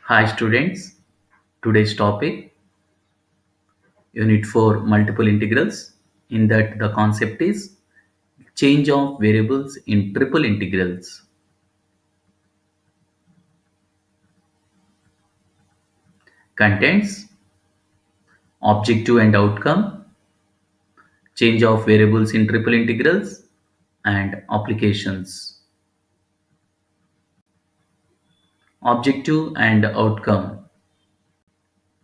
Hi students, today's topic unit 4 multiple integrals. In that the concept is change of variables in triple integrals. Contents, objective and outcome, change of variables in triple integrals, and applications. Objective and outcome.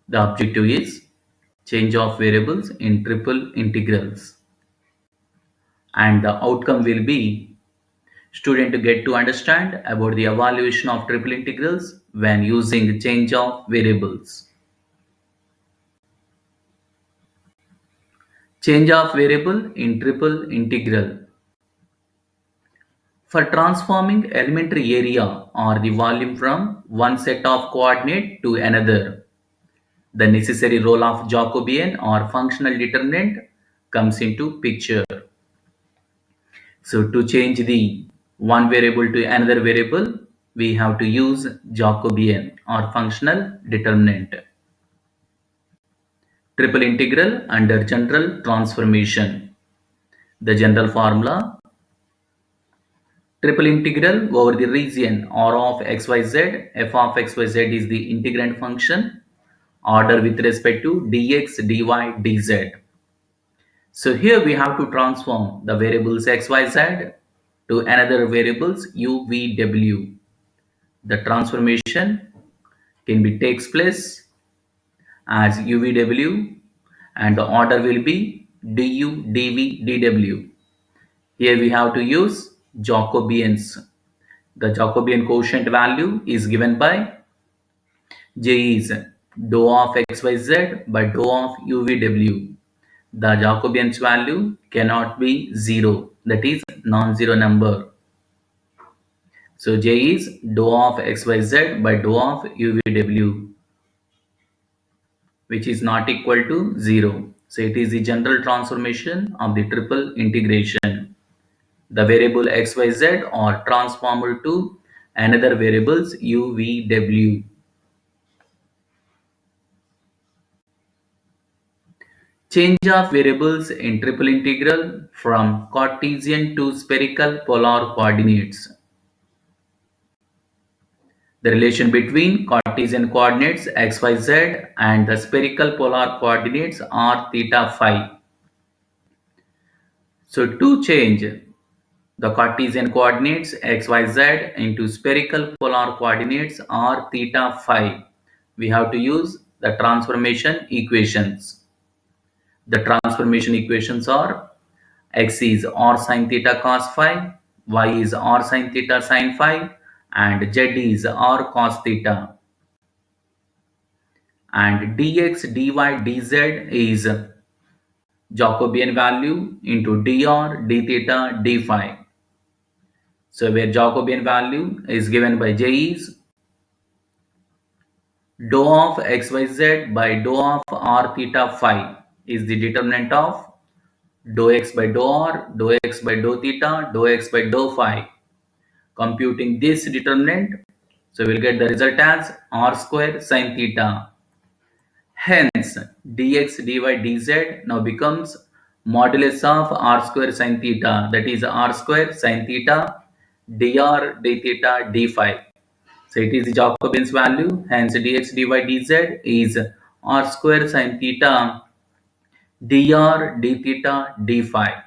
The objective is change of variables in triple integrals, and the outcome will be student to get to understand about the evaluation of triple integrals when using change of variables. Change of variable in triple integral. For transforming elementary area or the volume from one set of coordinate to another, the necessary role of Jacobian or functional determinant comes into picture. So to change the one variable to another variable, we have to use Jacobian or functional determinant. Triple integral under general transformation. The general formula: triple integral over the region R of xyz, f of xyz is the integrand function, order with respect to dx, dy, dz. So here we have to transform the variables xyz to another variables u, v, w. The transformation can be takes place as u, v, w, and the order will be du, dv, dw. Here we have to use Jacobians. The Jacobian quotient value is given by J is dou of xyz by dou of uvw. The Jacobian's value cannot be 0, that is non-zero number. So J is dou of xyz by dou of uvw, which is not equal to 0. So it is the general transformation of the triple integration. The variable xyz are transformed to another variables u, v, w. Change of variables in triple integral from Cartesian to spherical polar coordinates. The relation between Cartesian coordinates xyz and the spherical polar coordinates r, theta, phi. So to change the Cartesian coordinates xyz into spherical polar coordinates r, theta, phi, we have to use the transformation equations. The transformation equations are: x is r sin theta cos phi, y is r sin theta sin phi, and z is r cos theta. And dx, dy, dz is Jacobian value into dr, d theta, d phi. So where Jacobian value is given by J is dou of xyz by dou of r theta phi is the determinant of dou x by dou r, dou x by dou theta, dou x by dou phi. Computing this determinant, so we'll get the result as r square sin theta. Hence, dx, dy, dz now becomes modulus of r square sin theta, that is r square sin theta dr, d theta, d phi. So it is the Jacobian's value. Hence, dx, dy, dz is r square sin theta dr, d theta, d phi.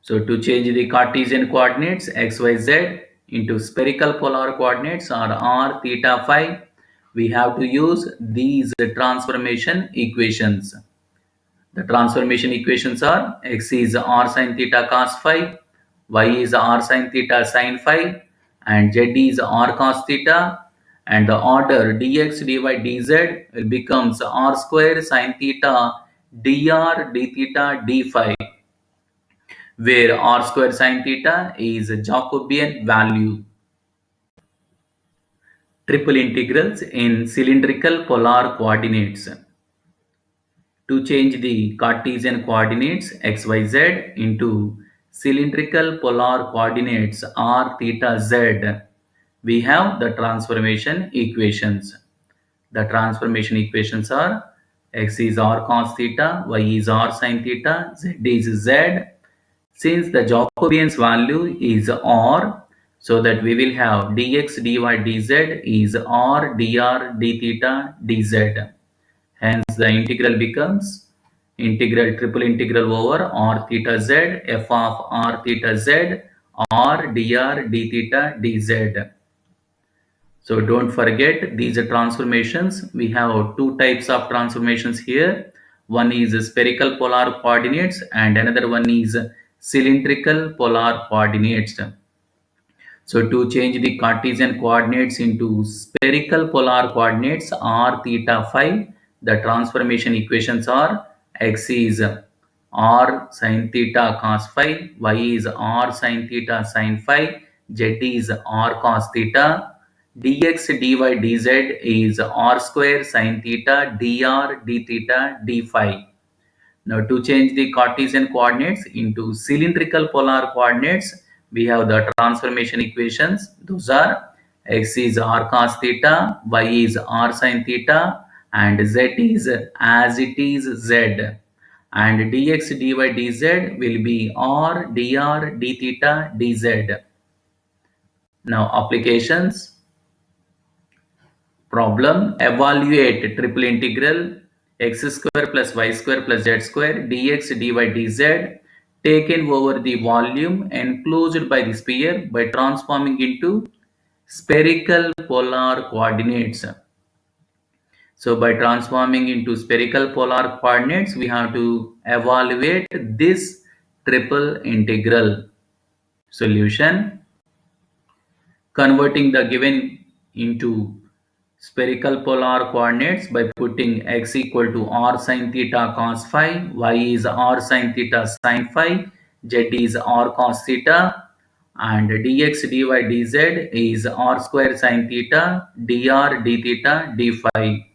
So to change the Cartesian coordinates xyz into spherical polar coordinates or r, theta, phi, we have to use these transformation equations. The transformation equations are: x is r sin theta cos phi, y is r sin theta sin phi, and z is r cos theta, and the order dx, dy, dz becomes r square sin theta dr, d theta, d phi, where r square sin theta is a Jacobian value. Triple integrals in cylindrical polar coordinates. To change the Cartesian coordinates xyz into cylindrical polar coordinates r, theta, z, we have the transformation equations. The transformation equations are x is r cos theta, y is r sin theta, z is z. Since the Jacobian's value is r, so that we will have dx, dy, dz is r, dr, d theta, dz. Hence the integral becomes integral triple integral over r theta z f of r theta z r dr d theta dz. So don't forget these are transformations. We have two types of transformations here. One is spherical polar coordinates and another one is cylindrical polar coordinates. So to change the Cartesian coordinates into spherical polar coordinates r theta phi, the transformation equations are x is r sin theta cos phi, y is r sin theta sin phi, z is r cos theta, dx dy dz is r square sin theta dr d theta d phi. Now to change the Cartesian coordinates into cylindrical polar coordinates, we have the transformation equations. Those are x is r cos theta, y is r sin theta, and z is as it is z. And dx dy dz will be r dr d theta dz. Now applications. Problem: evaluate triple integral x square plus y square plus z square dx dy dz taken over the volume enclosed by the sphere by transforming into spherical polar coordinates. So by transforming into spherical polar coordinates, we have to evaluate this triple integral. Solution: converting the given into spherical polar coordinates by putting x equal to r sin theta cos phi, y is r sin theta sin phi, z is r cos theta, and dx dy dz is r square sin theta dr d theta d phi,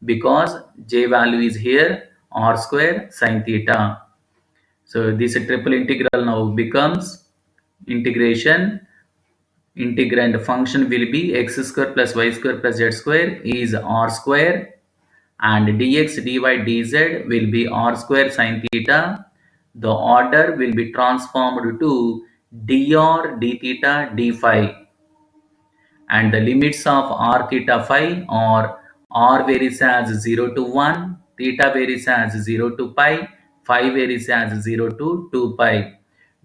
because j value is here r square sin theta. So this triple integral now becomes integration. Integrand function will be x square plus y square plus z square is r square, and dx dy dz will be r square sin theta. The order will be transformed to dr d theta d phi, and the limits of r theta phi are r varies as 0 to 1, theta varies as 0 to pi, phi varies as 0 to 2 pi.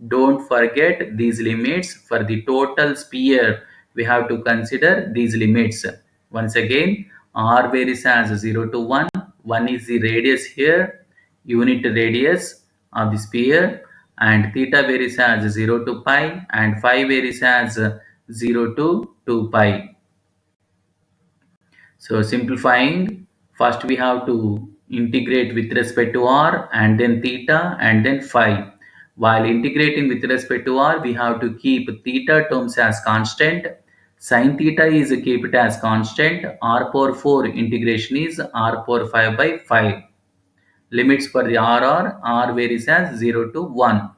Don't forget these limits. For the total sphere, we have to consider these limits. Once again, r varies as 0 to 1. 1 is the radius here, unit radius of the sphere, and theta varies as 0 to pi, and phi varies as 0 to 2 pi. So simplifying, first we have to integrate with respect to r, and then theta, and then phi. While integrating with respect to r, we have to keep theta terms as constant. Sin theta is keep it as constant. R power 4 integration is r power 5 by 5. Limits for the r are r varies as 0 to 1.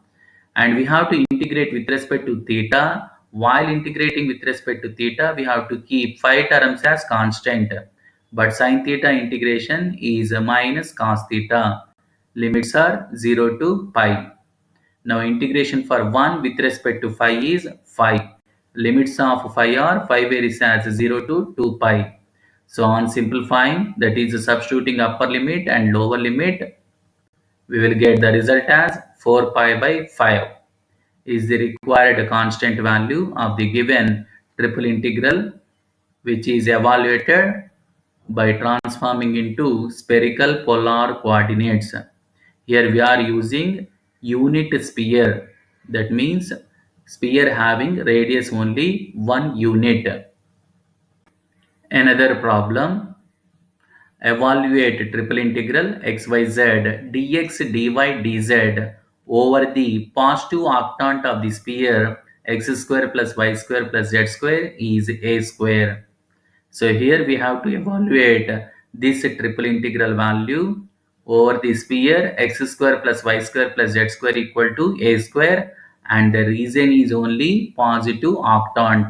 And we have to integrate with respect to theta. While integrating with respect to theta, we have to keep phi terms as constant. But sin theta integration is minus cos theta. Limits are 0 to pi. Now integration for 1 with respect to phi is phi. Limits of phi are phi varies as 0 to 2 pi. So on simplifying, that is substituting upper limit and lower limit, we will get the result as 4 pi by 5 is the required constant value of the given triple integral, which is evaluated by transforming into spherical polar coordinates. Here we are using unit sphere. That means sphere having radius only 1 unit. Another problem: evaluate triple integral xyz dx dy dz over the positive octant of the sphere x square plus y square plus z square is a square. So here we have to evaluate this triple integral value over the sphere x square plus y square plus z square equal to a square, and the reason is only positive octant.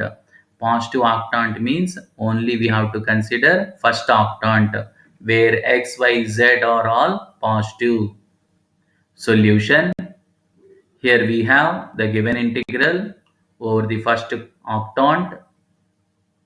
Positive octant means only we have to consider first octant where x, y, z are all positive. Solution. Here we have the given integral over the first octant.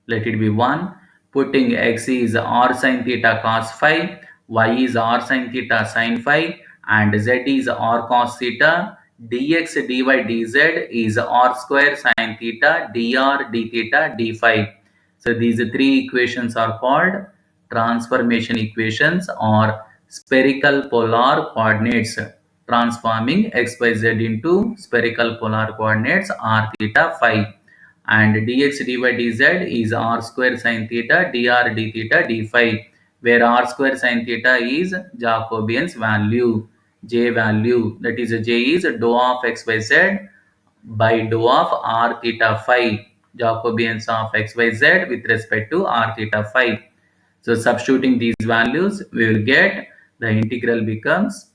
Let it be 1. Putting x is r sin theta cos phi, y is r sin theta sin phi, and z is r cos theta. Dx dy dz is r square sin theta dr d theta d phi. So these three equations are called transformation equations or spherical polar coordinates, transforming xyz into spherical polar coordinates r theta phi, and dx dy dz is r square sin theta dr d theta d phi, where r square sin theta is Jacobian's value, j value, that is j is dou of xyz by dou of r theta phi, Jacobians of xyz with respect to r theta phi. So substituting these values, we will get the integral becomes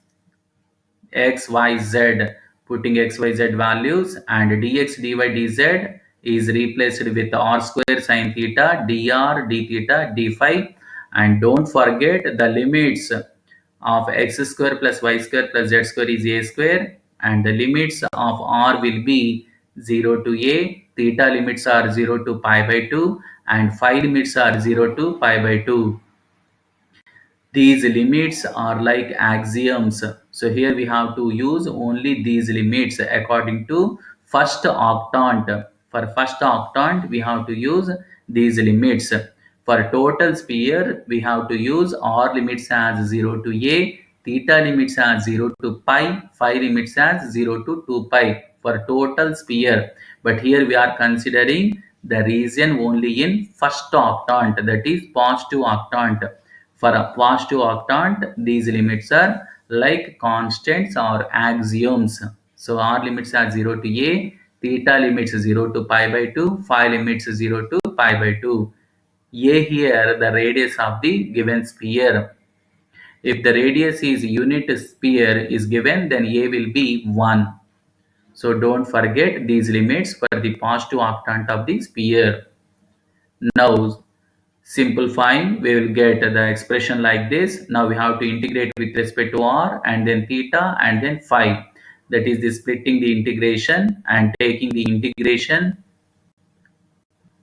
x, y, z, putting x, y, z values, and dx, dy, dz is replaced with r square sin theta dr d theta d phi, and don't forget the limits of x square plus y square plus z square is a square, and the limits of r will be 0 to a, theta limits are 0 to pi by 2, and phi limits are 0 to pi by 2. These limits are like axioms. So here we have to use only these limits according to first octant. For first octant, we have to use these limits. For total sphere, we have to use r limits as 0 to a, theta limits as 0 to pi, phi limits as 0 to 2 pi for total sphere. But here we are considering the region only in first octant, that is positive octant. For a positive octant, these limits are like constants or axioms. So r limits are 0 to a, theta limits 0 to pi by 2, phi limits 0 to pi by 2. A here the radius of the given sphere. If the radius is unit sphere is given, then A will be 1. So don't forget these limits for the positive octant of the sphere. Now simplifying, we will get the expression like this. Now we have to integrate with respect to r and then theta and then phi. That is the splitting the integration and taking the integration,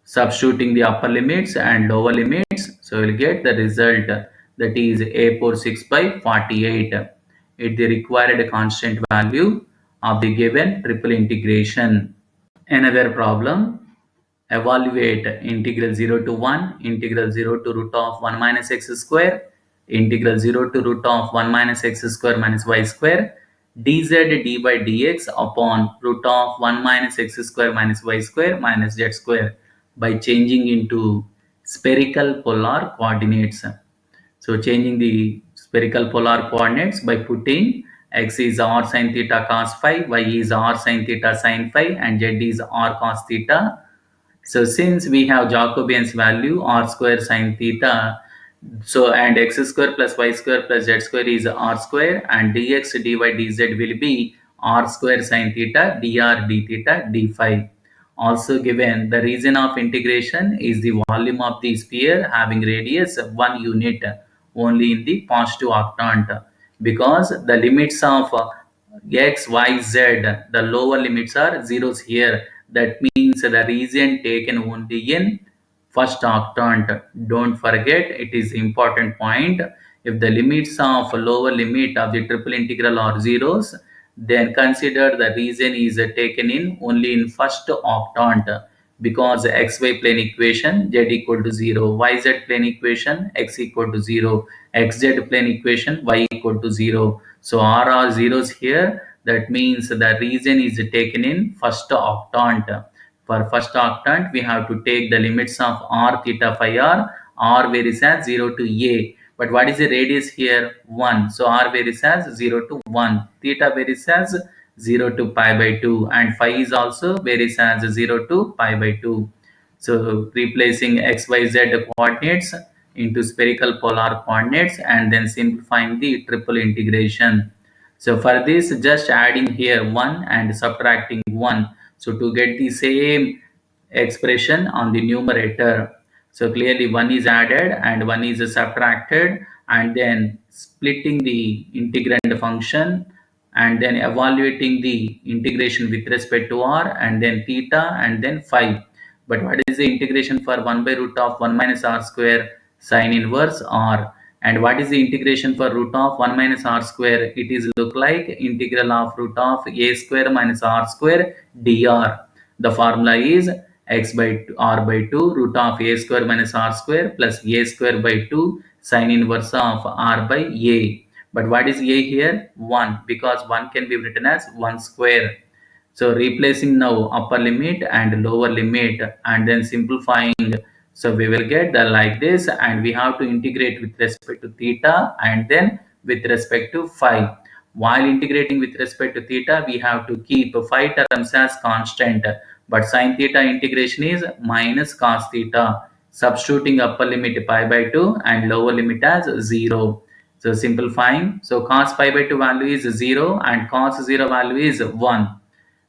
substituting the upper limits and lower limits. So we'll get the result, that is a46 by 48 at the required constant value of the given triple integration. Another problem. Evaluate integral 0 to 1, integral 0 to root of 1 minus x square, integral 0 to root of 1 minus x square minus y square, dz dy dx upon root of 1 minus x square minus y square minus z square by changing into spherical polar coordinates. So changing the spherical polar coordinates by putting x is r sin theta cos phi, y is r sin theta sin phi, and z is r cos theta. So since we have Jacobian's value r square sin theta, so and x square plus y square plus z square is r square, and dx dy dz will be r square sin theta dr d theta d phi. Also given the region of integration is the volume of the sphere having radius 1 unit only in the positive octant, because the limits of x, y, z, the lower limits are zeros here. That means the region taken only in first octant. Don't forget, it is important point. If the limits of lower limit of the triple integral are zeros, then consider the region is taken in only in first octant, because xy plane equation z equal to 0, yz plane equation x equal to 0, xz plane equation y equal to 0. So r are zeros here. That means the region is taken in first octant. For first octant, we have to take the limits of r theta phi r varies as 0 to a. But what is the radius here? 1. So r varies as 0 to 1. Theta varies as 0 to pi by 2. And phi is also varies as 0 to pi by 2. So replacing x, y, z coordinates into spherical polar coordinates and then simplifying the triple integration. So for this, just adding here 1 and subtracting 1. So to get the same expression on the numerator. So clearly one is added and one is subtracted, and then splitting the integrand function and then evaluating the integration with respect to r and then theta and then phi. But what is the integration for 1 by root of 1 minus r square sine inverse r? And what is the integration for root of 1 minus r square? It is look like integral of root of a square minus r square dr. The formula is x by r by 2 root of a square minus r square plus a square by 2 sine inverse of r by a. But what is a here? 1, because 1 can be written as 1 square. So replacing now upper limit and lower limit and then simplifying. So we will get the like this, and we have to integrate with respect to theta and then with respect to phi. While integrating with respect to theta, we have to keep phi terms as constant, but sine theta integration is minus cos theta, substituting upper limit pi by 2 and lower limit as 0. So simplifying, so cos pi by 2 value is 0 and cos 0 value is 1.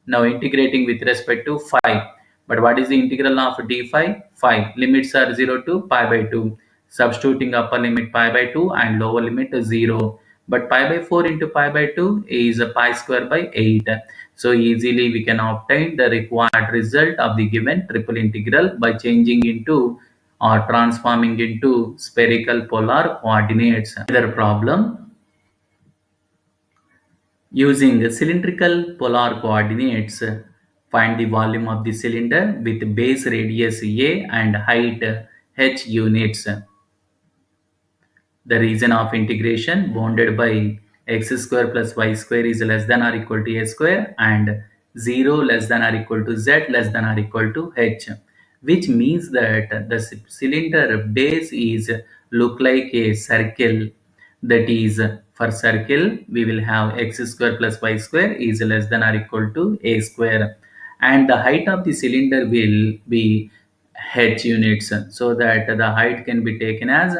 Now integrating with respect to phi. But what is the integral of d phi? Phi. Limits are 0 to pi by 2. Substituting upper limit pi by 2 and lower limit 0. But pi by 4 into pi by 2 is pi square by 8. So easily we can obtain the required result of the given triple integral by changing into or transforming into spherical polar coordinates. Another problem, using cylindrical polar coordinates, find the volume of the cylinder with base radius A and height h units. The region of integration bounded by x square plus y square is less than or equal to a square and 0 less than or equal to z less than or equal to h, which means that the cylinder base is look like a circle. That is, for circle we will have x square plus y square is less than or equal to a square, and the height of the cylinder will be h units, so that the height can be taken as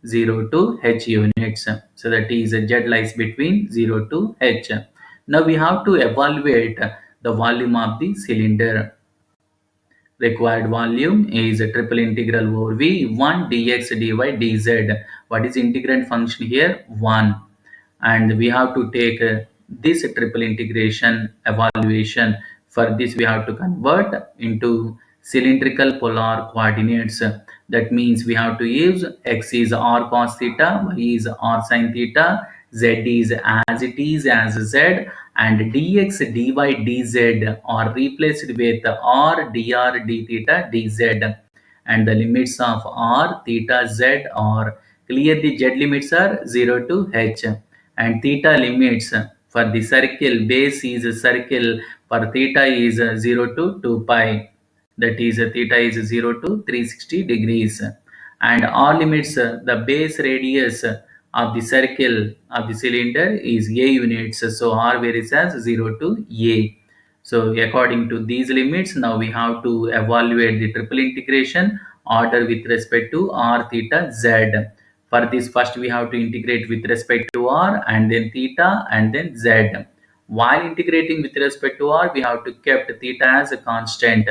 0 to h units. So that is z lies between 0 to h. Now we have to evaluate the volume of the cylinder. Required volume is a triple integral over v1 dx dy dz. What is integrand function here? 1. And we have to take this triple integration evaluation. For this we have to convert into cylindrical polar coordinates. That means we have to use x is r cos theta, y is r sin theta, z is as it is as z, and dx dy dz are replaced with r dr d theta dz, and the limits of r theta z are clearly z limits are 0 to h, and theta limits for the circle base is a circle for theta is 0 to 2 pi, that is theta is 0 to 360 degrees, and r limits the base radius of the circle of the cylinder is a units, so r varies as 0 to a. So according to these limits, now we have to evaluate the triple integration order with respect to r theta z. For this, first we have to integrate with respect to r and then theta and then z. While integrating with respect to r, we have to kept theta as a constant.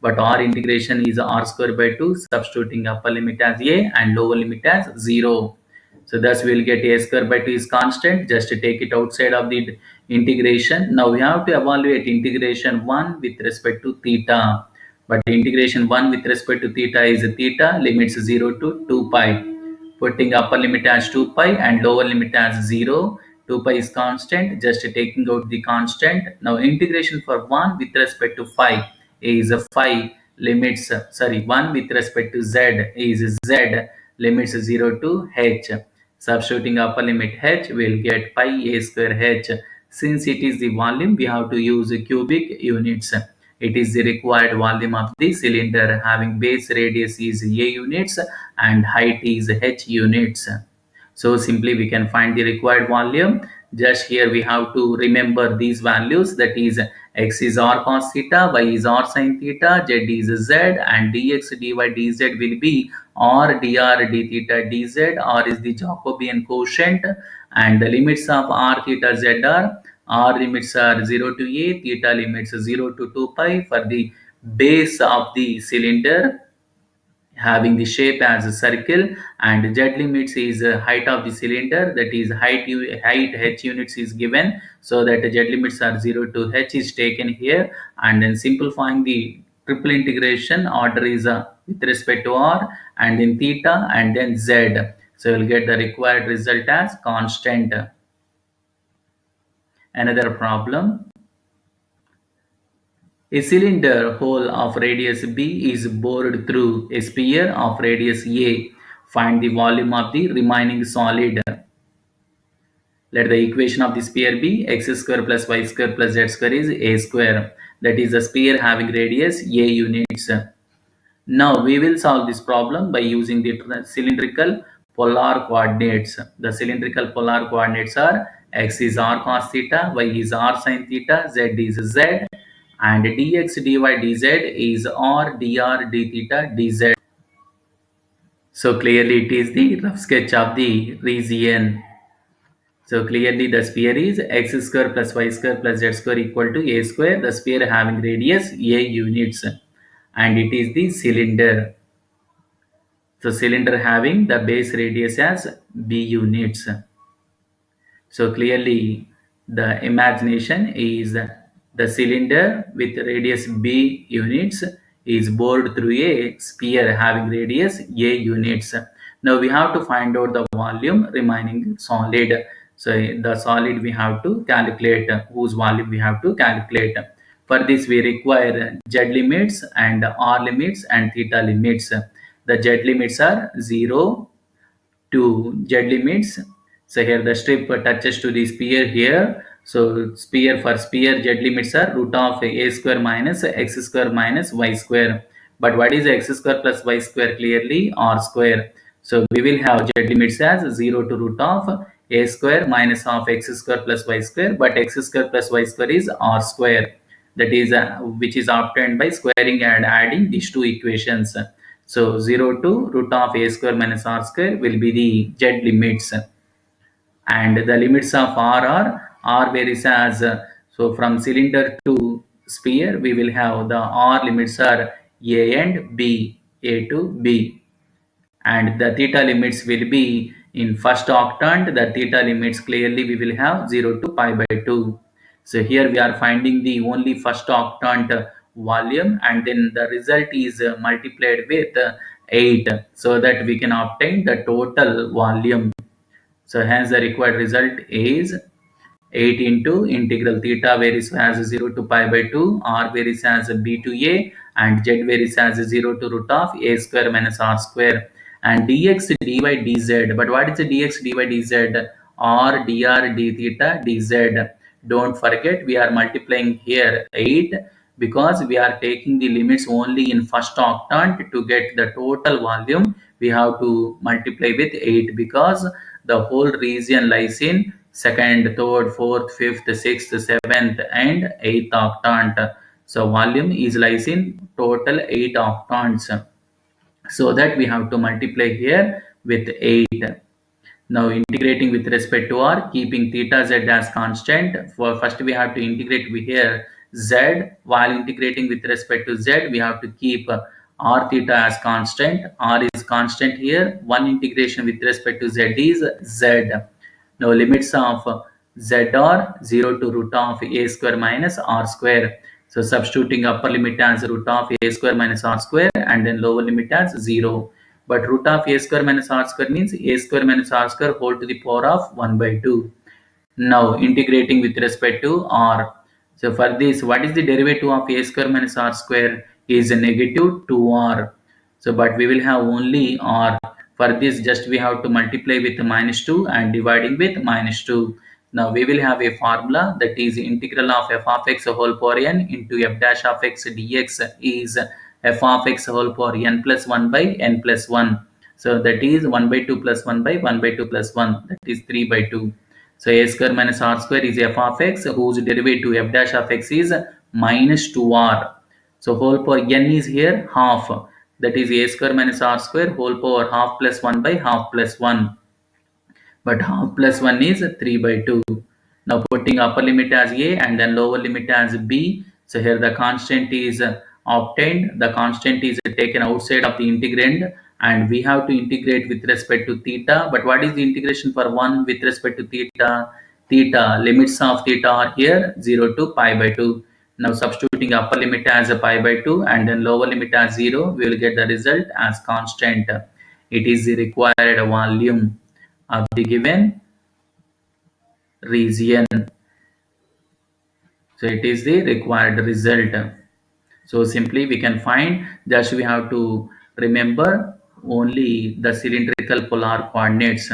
But r integration is r square by 2, substituting upper limit as a and lower limit as 0. So thus we will get a square by 2 is constant. Just take it outside of the integration. Now we have to evaluate integration 1 with respect to theta. But integration 1 with respect to theta is theta limits 0 to 2 pi. Putting upper limit as 2 pi and lower limit as 0. 2 pi is constant. Just taking out the constant. Now integration for 1 with respect to phi is phi limits, sorry, 1 with respect to z is z limits 0 to h. Substituting upper limit h, will get pi a square h. Since it is the volume, we have to use cubic units. It is the required volume of the cylinder having base radius is a units and height is h units. So simply we can find the required volume. Just here we have to remember these values, that is x is r cos theta, y is r sin theta, z is z, and dx dy dz will be r dr d theta dz. R is the Jacobian quotient, and the limits of r theta z are r limits are 0 to a, theta limits 0 to 2 pi for the base of the cylinder having the shape as a circle, and z limits is height of the cylinder, that is height h units is given, so that z limits are 0 to h is taken here, and then simplifying the triple integration, order is with respect to r and then theta and then z, so we'll get the required result as constant. Another problem: a cylinder hole of radius B is bored through a sphere of radius A. Find the volume of the remaining solid. Let the equation of the sphere be x square plus y square plus z square is a square. That is the sphere having radius A units. Now we will solve this problem by using the cylindrical polar coordinates. The cylindrical polar coordinates are x is r cos theta, y is r sin theta, z is z, and dx dy dz is r dr d theta dz. So clearly it is the rough sketch of the region. So clearly the sphere is x square plus y square plus z square equal to a square. The sphere having radius a units, and it is the cylinder. So cylinder having the base radius as b units. So clearly the imagination is the cylinder with radius b units is bored through a sphere having radius a units. Now we have to find out the volume remaining solid. So the solid we have to calculate, whose volume we have to calculate. For this we require z limits and r limits and theta limits. The z limits are 0 to z limits. So here the strip touches to the sphere here. So sphere, for sphere z limits are root of a square minus x square minus y square. But what is x square plus y square? Clearly r square. So we will have z limits as 0 to root of a square minus of x square plus y square. But x square plus y square is r square. That is which is obtained by squaring and adding these two equations. So 0 to root of a square minus r square will be the z limits, and the limits of r varies as so from cylinder to sphere we will have the r limits are a and b, a to b, and the theta limits will be in first octant. The theta limits clearly we will have 0 to pi by 2. So here we are finding the only first octant volume, and then the result is multiplied with 8, so that we can obtain the total volume. So hence the required result is 8 into integral theta varies as 0 to pi by 2, r varies as b to a, and z varies as 0 to root of a square minus r square, and dx dy dz. But what is the dx dy dz? R dr d theta dz. Don't forget we are multiplying here 8 because we are taking the limits only in first octant. To get the total volume we have to multiply with 8 because the whole region lies in second, third, fourth, fifth, sixth, seventh, and eighth octant. So volume is lies in total 8 octants. So that we have to multiply here with 8. Now integrating with respect to r, keeping theta z as constant. For first we have to integrate with here z. While integrating with respect to z, we have to keep r theta as constant. R is constant here. One integration with respect to z is z. Now limits of z are 0 to root of a square minus r square. So substituting upper limit as root of a square minus r square, and then lower limit as 0. But root of a square minus r square means a square minus r square whole to the power of 1 by 2. Now integrating with respect to r. So for this, what is the derivative of a square minus r square? Is a negative 2r. So but we will have only r. For this, just we have to multiply with minus 2 and dividing with minus 2. Now we will have a formula, that is integral of f of x whole power n into f dash of x dx is f of x whole power n plus 1 by n plus 1. So that is 1 by 2 plus 1 by 1 by 2 plus 1, that is 3 by 2. So a square minus r square is f of x, whose derivative f dash of x is minus 2r. So whole power n is here half, that is a square minus r square whole power half plus 1 by half plus 1. But half plus 1 is 3 by 2. Now putting upper limit as a and then lower limit as b. So here the constant is obtained, the constant is taken outside of the integrand, and we have to integrate with respect to theta. But what is the integration for 1 with respect to theta? Theta, limits of theta are here 0 to pi by 2. Now substituting upper limit as a pi by 2 and then lower limit as 0, we will get the result as constant. It is the required volume of the given region. So it is the required result. So simply we can find, just we have to remember only the cylindrical polar coordinates.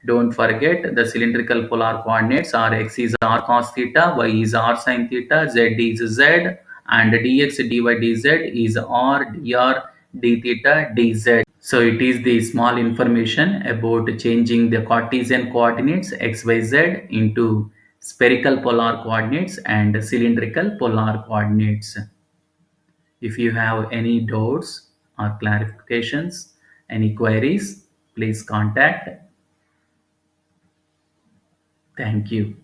Don't forget the cylindrical polar coordinates are x is r cos theta, y is r sin theta, z is z, and dx, dy, dz is r, dr, d theta, dz. So it is the small information about changing the Cartesian coordinates x, y, z into spherical polar coordinates and cylindrical polar coordinates. If you have any doubts or clarifications, any queries, please contact. Thank you.